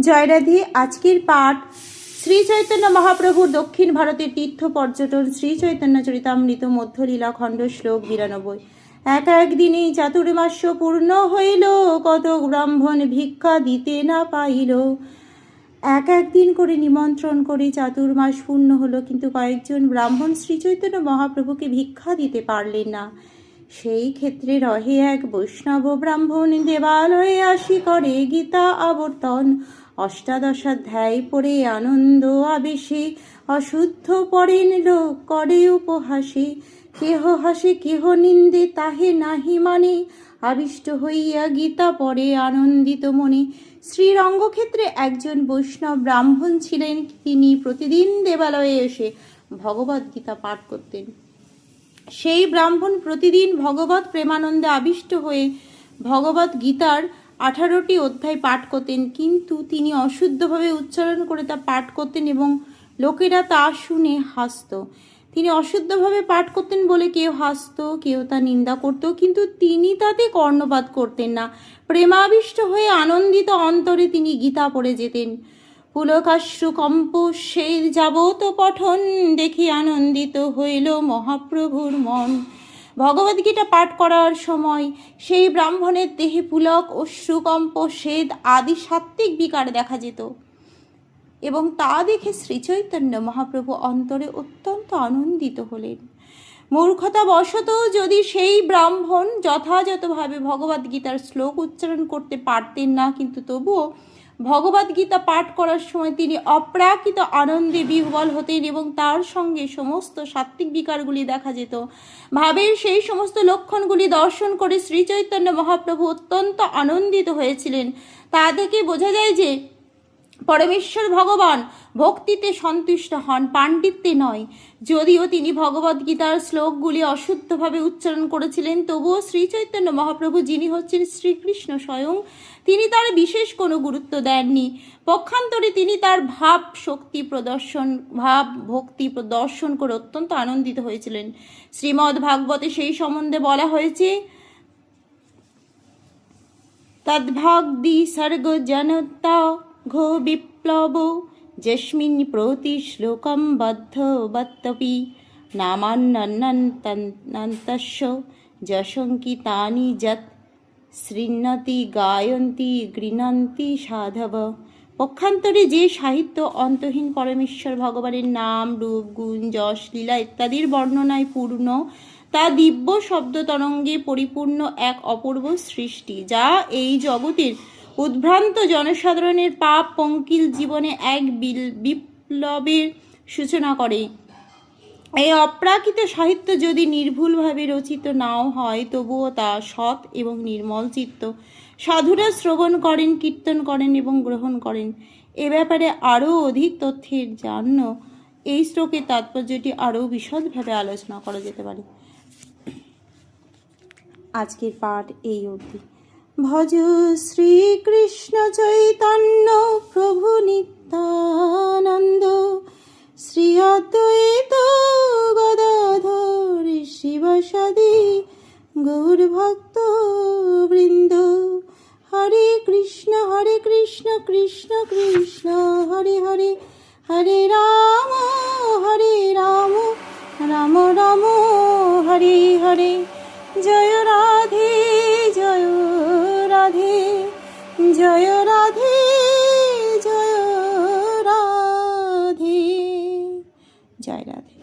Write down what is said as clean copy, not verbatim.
জয় রাধে। আজকের পাঠ শ্রী চৈতন্য মহাপ্রভুর দক্ষিণ ভারতের তীর্থ পর্যটন শ্রী চৈতন্য চরিতামৃত মধ্যলীলা খণ্ড শ্লোক 92। এক দিনেই চাতুর্মাস্য পূর্ণ হইল, কত ব্রাহ্মণ ভিক্ষা দিতে না পাইল। এক দিন করে নিমন্ত্রণ করে চাতুর্মাস পূর্ণ হলো, কিন্তু কয়েকজন ব্রাহ্মণ শ্রী চৈতন্য মহাপ্রভুকে ভিক্ষা দিতে পারলেন না। সেই ক্ষেত্রে রহে এক বৈষ্ণব ব্রাহ্মণ, দেবালয়ে আসি করে গীতা আবর্তন। অষ্টাদশাধ্যায় পড়ে আনন্দ আবেশে, অশুদ্ধ পড়েন লোক করে উপহাসে। কেহ হাসে কেহ নিন্দে, তাহে নাহি মানে, আবিষ্ট হইয়া গীতা পড়ে আনন্দিত মনে। শ্রীরঙ্গক্ষেত্রে একজন বৈষ্ণব ব্রাহ্মণ ছিলেন। তিনি প্রতিদিন দেবালয়ে এসে ভগবদ গীতা পাঠ করতেন। সেই ব্রাহ্মণ প্রতিদিন ভগবত প্রেমানন্দে আবিষ্ট হয়ে ভগবত গীতার 18টি অধ্যায় পাঠ করতেন, কিন্তু তিনি অশুদ্ধভাবে উচ্চারণ করে তা পাঠ করতেন এবং লোকেরা তা শুনে হাসত। তিনি অশুদ্ধভাবে পাঠ করতেন বলে কেউ হাসত, কেউ তা নিন্দা করত, কিন্তু তিনি তাতে কর্ণপাত করতেন না। প্রেমাবিষ্ট হয়ে আনন্দিত অন্তরে তিনি গীতা পড়ে যেতেন। পুলকাশ্রু কম্প সেই যাবত পঠন, দেখি আনন্দিত হইল মহাপ্রভুর মন। ভগবদ্গীতা পাঠ করার সময় সেই ব্রাহ্মণের দেহে পুলক, অশ্রুকম্প, স্বেদ আদি সাত্ত্বিক বিকার দেখা যেত এবং তা দেখে শ্রীচৈতন্য মহাপ্রভু অন্তরে অত্যন্ত আনন্দিত হলেন। মূর্খতাবশত যদি সেই ব্রাহ্মণ যথাযথভাবে ভগবদ্গীতার শ্লোক উচ্চারণ করতে পারতেন না, কিন্তু তবুও ভগবদ্গীতা পাঠ করার সময় তিনি অপ্রাকৃত আনন্দে বিহ্বল হতেন এবং তার সঙ্গে সমস্ত সাত্ত্বিক বিকারগুলি দেখা যেত। ভাবের সেই সমস্ত লক্ষণগুলি দর্শন করে শ্রীচৈতন্য মহাপ্রভু অত্যন্ত আনন্দিত হয়েছিলেন। তা থেকে বোঝা যায় যে পরমেশ্বর ভগবান ভক্তিতে সন্তুষ্ট হন, পাণ্ডিত্যে নয়। যদিও তিনি ভগবদ্গীতার শ্লোকগুলি অশুদ্ধভাবে উচ্চারণ করেছিলেন, তবুও শ্রীচৈতন্য মহাপ্রভু, যিনি হচ্ছেন শ্রীকৃষ্ণ স্বয়ং, তিনি তার বিশেষ কোনো গুরুত্ব দেননি। পক্ষান্তরে তিনি তার ভাব ভক্তি প্রদর্শন করে অত্যন্ত আনন্দিত হয়েছিলেন। শ্রীমদ্ ভাগবতে সেই সম্বন্ধে বলা হয়েছে, তদ্ভাগ্দি সর্গ জনতা ঘো বিপ্লব, যস্মিন প্রতি শ্লোকম বদ্ধ বত্তপি, নামান্নন্তস্য যশঙ্কিতানি যৎ, শৃণ্বতি গায়ন্তি গৃণন্তি সাধব। পক্ষান্তরে যে সাহিত্য অন্তহীন পরমেশ্বর ভগবানের নাম, রূপ, গুণ, যশ, লীলা ইত্যাদির বর্ণনায় পূর্ণ, তা দিব্য শব্দ তরঙ্গে পরিপূর্ণ এক অপূর্ব সৃষ্টি, যা এই জগতের উদ্ভ্রান্ত জনসাধারণের পাপ পঙ্কিল জীবনে এক বিপ্লবের সূচনা করে। এই অপ্রাকৃত সাহিত্য যদি নির্ভুলভাবে রচিত নাও হয়, তবুও তা সৎ এবং নির্মল চিত্ত সাধুরা শ্রবণ করেন, কীর্তন করেন এবং গ্রহণ করেন। এ ব্যাপারে আরও অধিক তথ্যের জন্য এই শ্লোকের তাৎপর্যটি আরও বিশদভাবে আলোচনা করা যেতে পারে। আজকের পাঠ এই অবধি। ভজ শ্রীকৃষ্ণ চৈতন্য প্রভু নিত্যানন্দ, শ্রী অদ্বৈত গদাধর শিবসাদি গৌর ভক্ত বৃন্দ। হরে কৃষ্ণ কৃষ্ণ কৃষ্ণ হরে হরে, হরে রাম রাম রাম হরে হরে। জয় রাধে জয় রাধে, জয় রাধে জয় রাধে, জয় রাধে।